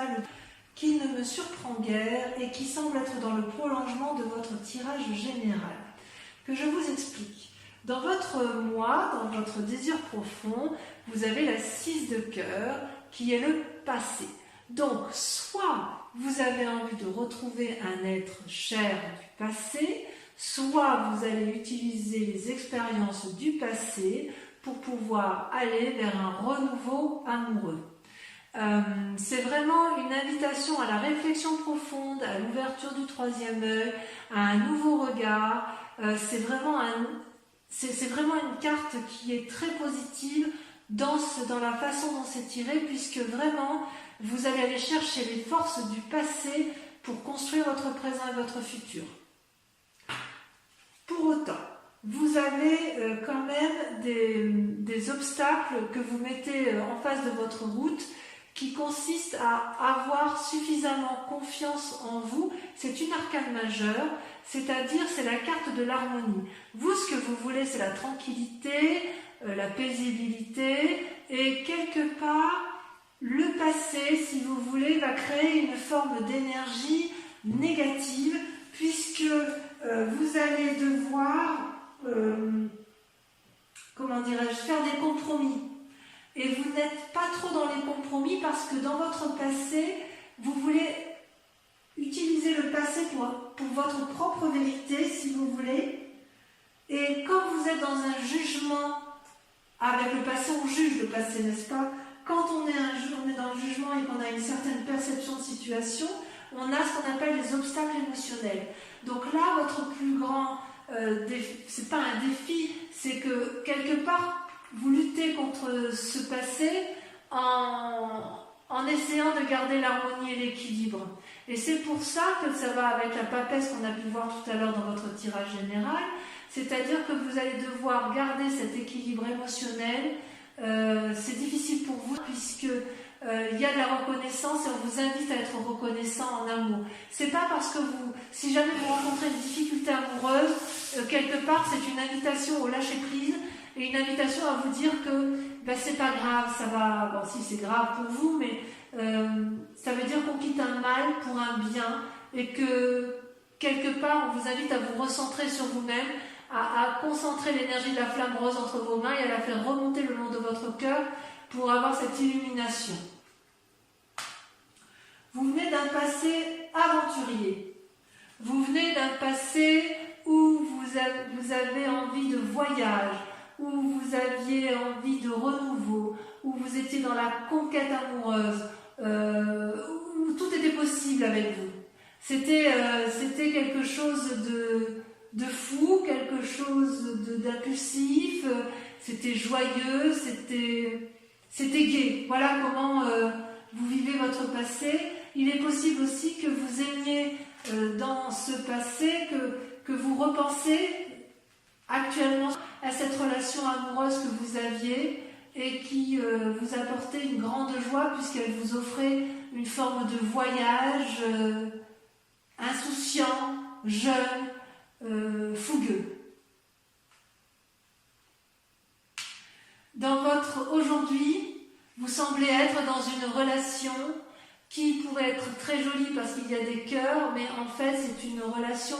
cristal qui ne me surprend guère et qui semble être dans le prolongement de votre tirage général. Que je vous explique. Dans votre moi, dans votre désir profond, vous avez la 6 de cœur qui est le passé. Donc, soit vous avez envie de retrouver un être cher du passé, soit vous allez utiliser les expériences du passé pour pouvoir aller vers un renouveau amoureux. C'est vraiment une invitation à la réflexion profonde, à l'ouverture du troisième œil, à un nouveau regard. C'est vraiment une carte qui est très positive dans la façon dont c'est tiré, puisque vraiment vous allez aller chercher les forces du passé pour construire votre présent et votre futur. Pour autant, vous avez quand même des obstacles que vous mettez en face de votre route qui consistent à avoir suffisamment confiance en vous. C'est une arcane majeure, c'est-à-dire c'est la carte de l'harmonie. Vous, ce que vous voulez, c'est la tranquillité, la paisibilité, et quelque part, le passé, si vous voulez, va créer une forme d'énergie négative, puisque vous allez devoir, faire des compromis. Et vous n'êtes pas trop dans les compromis parce que dans votre passé, vous voulez utiliser le passé pour votre propre vérité, si vous voulez. Et quand vous êtes dans un jugement, avec le passé, on juge le passé, n'est-ce pas? Quand on est dans le jugement et qu'on a une certaine perception de situation, on a ce qu'on appelle les obstacles émotionnels. Donc là, votre plus grand défi, c'est pas un défi, c'est que quelque part, vous luttez contre ce passé en essayant de garder l'harmonie et l'équilibre. Et c'est pour ça que ça va avec la papesse qu'on a pu voir tout à l'heure dans votre tirage général, c'est-à-dire que vous allez devoir garder cet équilibre émotionnel. C'est difficile pour vous puisque il y a de la reconnaissance et on vous invite à être reconnaissant en amour. C'est pas parce que si jamais vous rencontrez une difficulté amoureuse, quelque part c'est une invitation au lâcher prise et une invitation à vous dire que c'est pas grave, ça va. Bon, si c'est grave pour vous, mais ça veut dire qu'on quitte un mal pour un bien et que quelque part on vous invite à vous recentrer sur vous-même, à concentrer l'énergie de la flamme rose entre vos mains et à la faire remonter le long de votre cœur pour avoir cette illumination. Vous venez d'un passé aventurier. Vous venez d'un passé où vous avez envie de voyage, où vous aviez envie de renouveau, où vous étiez dans la conquête amoureuse, où tout était possible avec vous. C'était quelque chose de fou, quelque chose d'impulsif, c'était joyeux, c'était gai. Voilà comment vous vivez votre passé. Il est possible aussi que vous aimiez dans ce passé, que vous repensez actuellement à cette relation amoureuse que vous aviez et qui vous apportait une grande joie puisqu'elle vous offrait une forme de voyage insouciant, jeune, fougueux. Dans votre aujourd'hui, vous semblez être dans une relation qui pourrait être très jolie parce qu'il y a des cœurs, mais en fait c'est une relation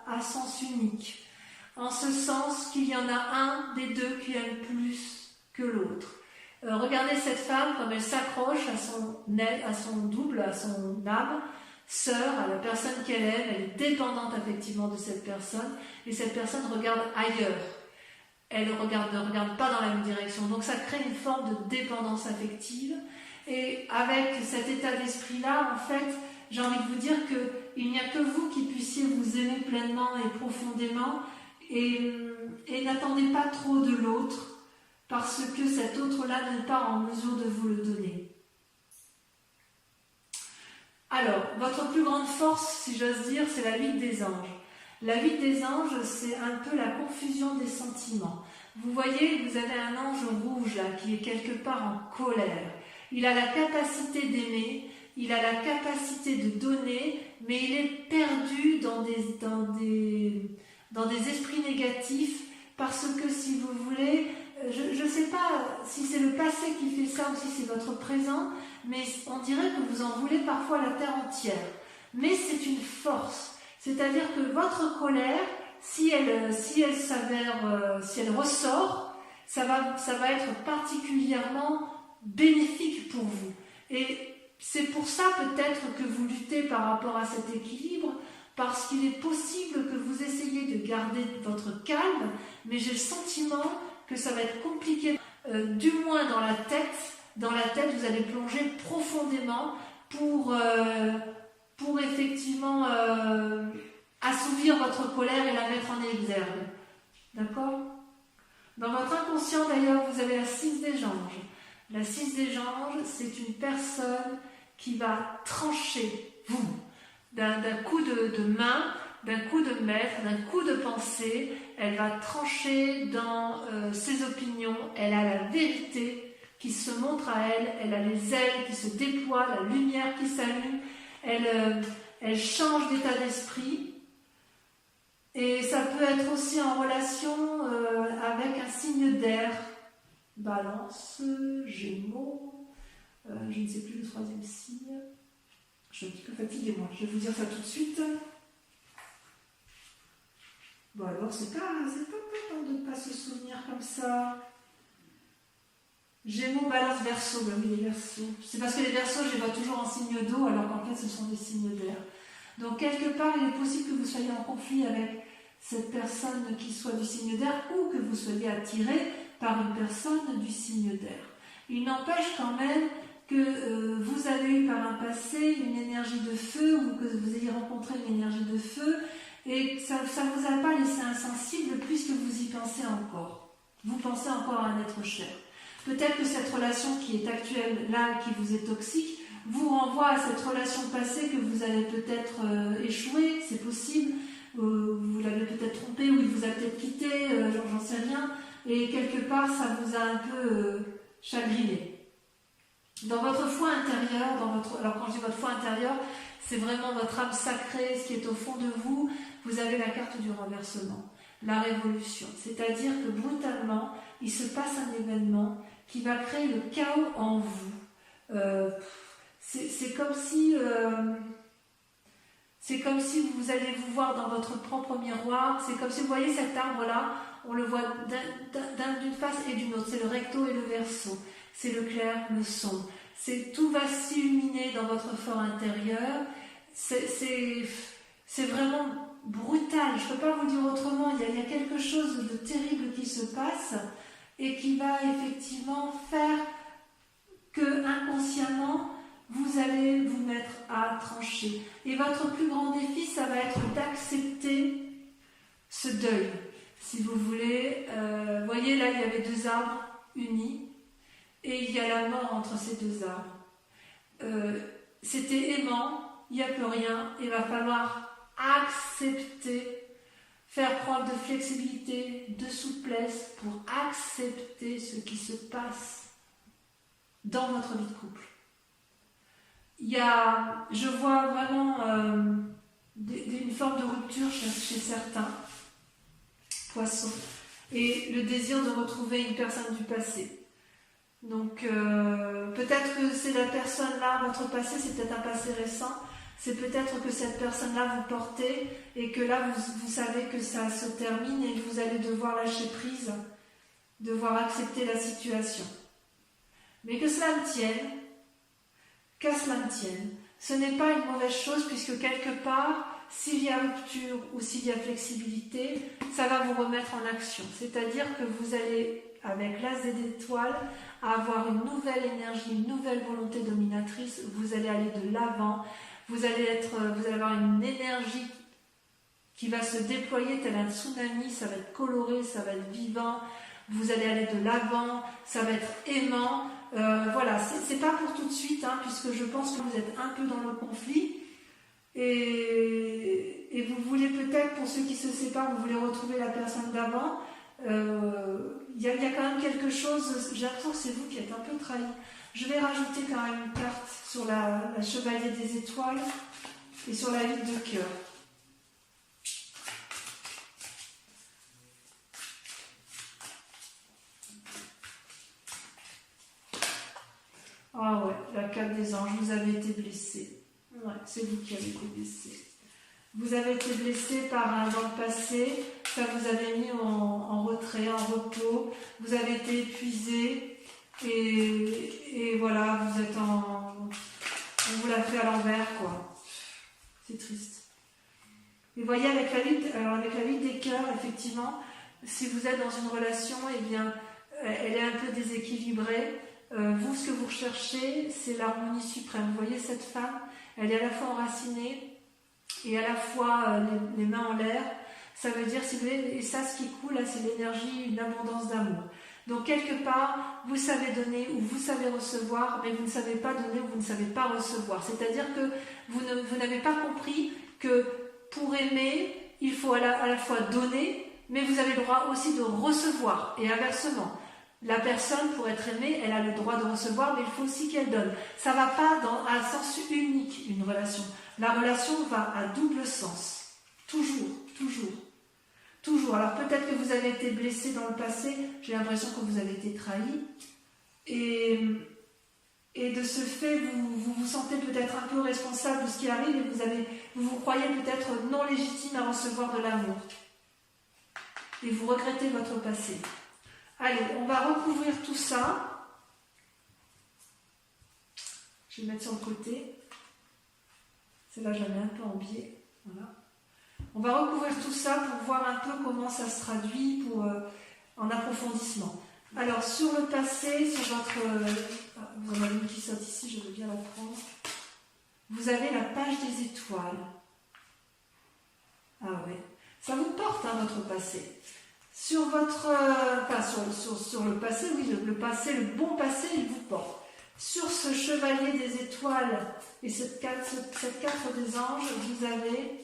à sens unique. En ce sens qu'il y en a un des deux qui aime plus que l'autre. Regardez cette femme comme elle s'accroche à son double, à son âme, sœur, à la personne qu'elle aime, elle est dépendante effectivement de cette personne, et cette personne regarde ailleurs. Elle ne regarde pas dans la même direction. Donc ça crée une forme de dépendance affective. Et avec cet état d'esprit-là, en fait, j'ai envie de vous dire qu'il n'y a que vous qui puissiez vous aimer pleinement et profondément. Et n'attendez pas trop de l'autre, parce que cet autre-là n'est pas en mesure de vous le donner. Alors, votre plus grande force, si j'ose dire, c'est la 8 des anges. La 8 des anges, c'est un peu la confusion des sentiments. Vous voyez, vous avez un ange rouge là, qui est quelque part en colère. Il a la capacité d'aimer, il a la capacité de donner, mais il est perdu dans des esprits négatifs parce que, si vous voulez, je ne sais pas si c'est le passé qui fait ça ou si c'est votre présent, mais on dirait que vous en voulez parfois la terre entière. Mais c'est une force. C'est-à-dire que votre colère, si elle s'avère, si elle ressort, ça va être particulièrement bénéfique pour vous. Et c'est pour ça peut-être que vous luttez par rapport à cet équilibre, parce qu'il est possible que vous essayiez de garder votre calme, mais j'ai le sentiment que ça va être compliqué, du moins dans la tête. Dans la tête, vous allez plonger profondément pour effectivement assouvir votre colère et la mettre en exergue. D'accord? Dans votre inconscient, d'ailleurs, vous avez la 6 des anges. La 6 des anges, c'est une personne qui va trancher, vous, d'un coup de main, d'un coup de maître, d'un coup de pensée. Elle va trancher dans ses opinions. Elle a la vérité qui se montre à elle. Elle a les ailes qui se déploient, la lumière qui s'allume. Elle change d'état d'esprit. Et ça peut être aussi en relation avec un signe d'air. Balance, Gémeaux, je ne sais plus le 3e signe. Je suis un petit peu fatiguée, moi. Je vais vous dire ça tout de suite. Bon, alors, c'est pas de ne pas se souvenir comme ça. Gémeaux, Balance, Verseau. Ben oui, les Verseaux. C'est parce que les Verseaux, je les vois toujours en signe d'eau, alors qu'en fait, ce sont des signes d'air. Donc, quelque part, il est possible que vous soyez en conflit avec cette personne qui soit du signe d'air ou que vous soyez attiré par une personne du signe d'air. Il n'empêche quand même que vous avez eu par un passé une énergie de feu ou que vous ayez rencontré une énergie de feu et ça ne vous a pas laissé insensible puisque vous y pensez encore. Vous pensez encore à un être cher. Peut-être que cette relation qui est actuelle là, qui vous est toxique, vous renvoie à cette relation passée que vous avez peut-être échoué, c'est possible, vous l'avez peut-être trompé ou il vous a peut-être quitté, j'en sais rien, et quelque part ça vous a un peu chagriné. Dans votre foi intérieure, alors quand je dis votre foi intérieure, c'est vraiment votre âme sacrée, ce qui est au fond de vous, vous avez la carte du renversement, la révolution. C'est-à-dire que brutalement, il se passe un événement qui va créer le chaos en vous. C'est comme si vous allez vous voir dans votre propre miroir. C'est comme si vous voyez cet arbre-là, on le voit d'une face et d'une autre. C'est le recto et le verso. C'est le clair, le sombre. Tout va s'illuminer dans votre fort intérieur. C'est vraiment brutal. Je ne peux pas vous dire autrement. Il y a quelque chose de terrible qui se passe et qui va effectivement faire que inconsciemment, vous allez vous mettre à trancher. Et votre plus grand défi, ça va être d'accepter ce deuil. Si vous voulez, voyez là, il y avait 2 arbres unis et il y a la mort entre ces 2 arbres. C'était aimant, il n'y a plus rien, il va falloir accepter, faire preuve de flexibilité, de souplesse pour accepter ce qui se passe dans votre vie de couple. Je vois vraiment une forme de rupture chez certains poissons et le désir de retrouver une personne du passé. Donc peut-être que c'est la personne-là, votre passé, c'est peut-être un passé récent, c'est peut-être que cette personne-là vous portez et que là vous savez que ça se termine et que vous allez devoir lâcher prise, devoir accepter la situation. Mais que cela me tienne, qu'à cela me tienne, ce n'est pas une mauvaise chose puisque quelque part, s'il y a rupture ou s'il y a flexibilité, ça va vous remettre en action. C'est-à-dire que vous allez, avec l'as des étoiles, avoir une nouvelle énergie, une nouvelle volonté dominatrice, vous allez aller de l'avant, vous allez avoir une énergie qui va se déployer tel un tsunami, ça va être coloré, ça va être vivant, vous allez aller de l'avant, ça va être aimant. Voilà, c'est pas pour tout de suite, hein, puisque je pense que vous êtes un peu dans le conflit et vous voulez peut-être, pour ceux qui se séparent, vous voulez retrouver la personne d'avant. Il y a quand même quelque chose, j'ai l'impression que c'est vous qui êtes un peu trahi. Je vais rajouter quand même une carte sur la chevalier des étoiles et sur la 8 de cœur. Ah ouais, la 4 des anges, vous avez été blessé. Ouais, c'est vous qui avez été blessé. Vous avez été blessé dans le passé, ça vous avait mis en retrait, en repos, vous avez été épuisé et voilà, vous êtes on vous l'a fait à l'envers, quoi. C'est triste. Et vous voyez, avec la vie des cœurs, effectivement, si vous êtes dans une relation, eh bien, elle est un peu déséquilibrée. Vous, ce que vous recherchez, c'est l'harmonie suprême. Vous voyez cette femme, elle est à la fois enracinée et à la fois les mains en l'air. Ça veut dire, si vous voulez, et ça, ce qui coule, là, c'est l'énergie, une abondance d'amour. Donc, quelque part, vous savez donner ou vous savez recevoir, mais vous ne savez pas donner ou vous ne savez pas recevoir. C'est-à-dire que vous n'avez pas compris que pour aimer, il faut à la fois donner, mais vous avez le droit aussi de recevoir. Et inversement, la personne, pour être aimée, elle a le droit de recevoir, mais il faut aussi qu'elle donne. Ça ne va pas à un sens unique, une relation. La relation va à double sens. Toujours, toujours. Toujours. Alors peut-être que vous avez été blessé dans le passé, j'ai l'impression que vous avez été trahi. Et de ce fait, vous vous sentez peut-être un peu responsable de ce qui arrive et vous vous croyez peut-être non légitime à recevoir de l'amour. Et vous regrettez votre passé. Allez, on va recouvrir tout ça. Je vais le mettre sur le côté. Celle-là, je la mets un peu en biais. Voilà. On va recouvrir tout ça pour voir un peu comment ça se traduit en approfondissement. Alors, sur le passé, sur votre... vous en avez une qui saute ici, je veux bien la prendre. Vous avez la page des étoiles. Ah ouais. Ça vous porte, hein, votre passé. Sur votre... sur le passé, oui, le passé, le bon passé, il vous porte. Sur ce chevalier des étoiles et cette carte des anges, vous avez...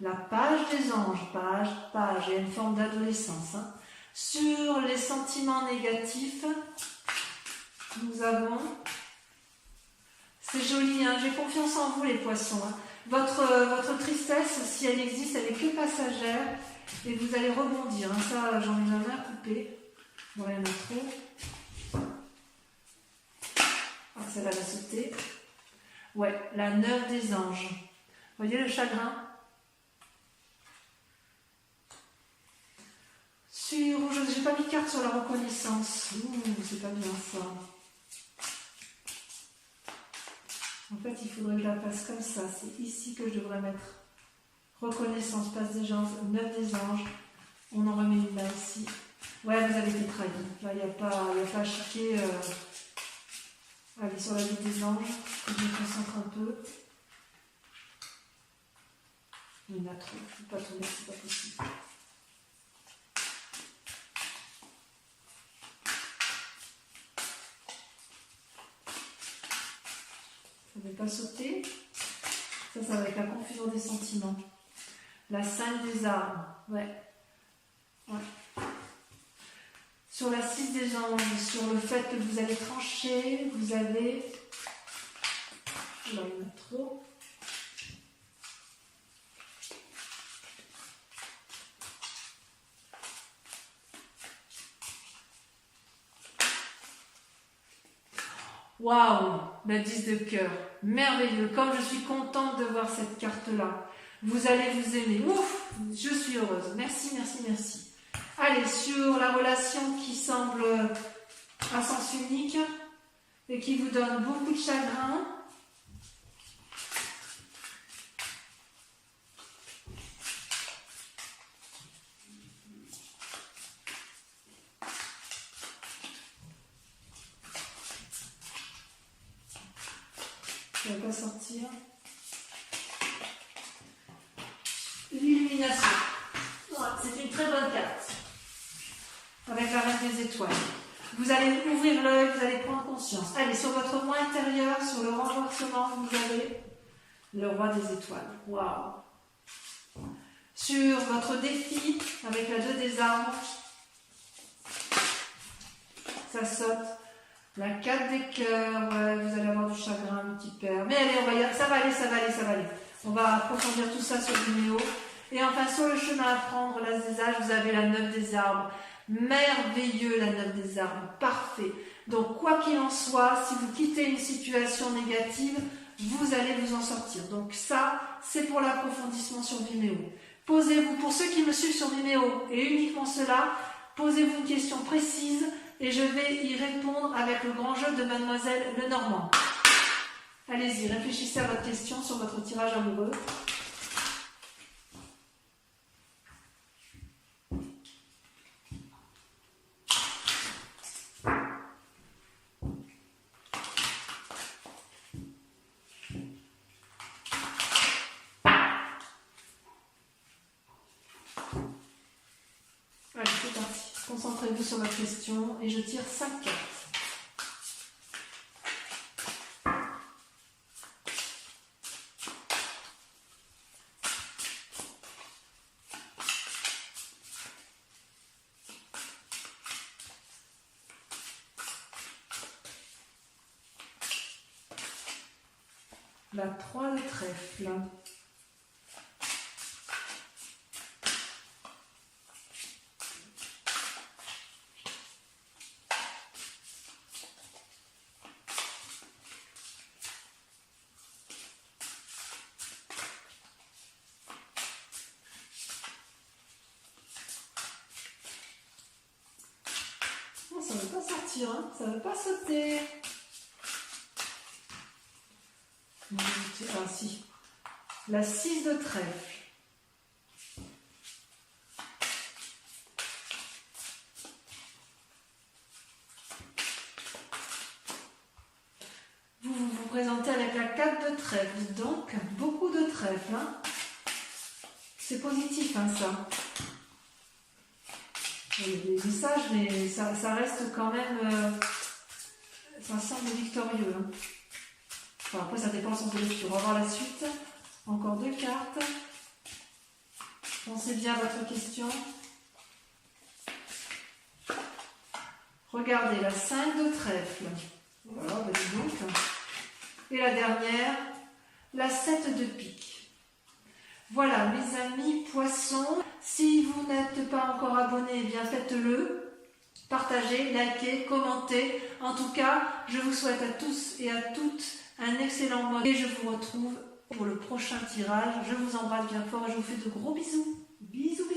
la page des anges, page, il y a une forme d'adolescence. Hein. Sur les sentiments négatifs, nous avons, c'est joli, hein, j'ai confiance en vous les poissons. Hein. Votre tristesse, si elle existe, elle est que passagère et vous allez rebondir. Hein. Ça, j'en ai jamais à couper. Bon, il y en a trop. Ah, celle-là va sauter. Ouais, la 9 des anges. Vous voyez le chagrin ? Je n'ai pas mis de carte sur la reconnaissance. C'est pas bien ça. En fait, il faudrait que je la passe comme ça. C'est ici que je devrais mettre reconnaissance, passe des anges, 9 des anges. On en remet une là ici. Ouais, vous avez été trahi. Là, il n'y a pas à chiquer. Allez, sur la vie des anges, je me concentre un peu. Il y en a trop. Je ne peux pas tourner, c'est pas possible. Ça ne va pas sauter. Ça va être la confusion des sentiments. La 5 des armes. Ouais. Sur la 6 des anges, sur le fait que vous allez trancher, vous avez... Là, il y en a trop. Waouh, la 10 de cœur, merveilleux, comme je suis contente de voir cette carte-là. Vous allez vous aimer, ouf, je suis heureuse, merci, merci, merci. Allez, sur la relation qui semble à sens unique et qui vous donne beaucoup de chagrin. Ça ne va pas sortir. L'illumination. C'est une très bonne carte. Avec la reine des étoiles. Vous allez ouvrir l'œil, vous allez prendre conscience. Allez, sur votre moi intérieur, sur le renversement, vous avez le roi des étoiles. Waouh. Sur votre défi, avec la 2 des armes, ça saute. La 4 des cœurs, ouais, vous allez avoir du chagrin, un petit père. Mais allez, ça va aller. On va approfondir tout ça sur Vimeo. Et enfin, sur le chemin à prendre, l'as des âges, vous avez la 9 des arbres. Merveilleux, la 9 des arbres, parfait. Donc, quoi qu'il en soit, si vous quittez une situation négative, vous allez vous en sortir. Donc ça, c'est pour l'approfondissement sur Vimeo. Posez-vous, pour ceux qui me suivent sur Vimeo, et uniquement cela, posez-vous une question précise et je vais y répondre avec le grand jeu de Mademoiselle Lenormand. Allez-y, réfléchissez à votre question sur votre tirage amoureux. Allez, c'est parti. Concentrez-vous sur votre question et je tire 5 cartes. La 3 de trèfle. Ça ne veut pas sortir, hein, ça ne veut pas sauter. Ah si, la 6 de trèfle. Vous présentez avec la 4 de trèfle, donc beaucoup de trèfle. Hein. C'est positif, hein, ça. Il y a des messages, mais ça reste quand même... ça semble victorieux. Hein. Enfin, après, ça dépend du sens de lecture. On va voir la suite. Encore 2 cartes. Pensez bien à votre question. Regardez, la 5 de trèfle. Voilà, bah dis donc. Et la dernière, la 7 de pique. Voilà, mes amis poissons. Si vous n'êtes pas encore abonné, eh bien faites-le. Partagez, likez, commentez. En tout cas, je vous souhaite à tous et à toutes un excellent mois. Et je vous retrouve pour le prochain tirage. Je vous embrasse bien fort et je vous fais de gros bisous. Bisous.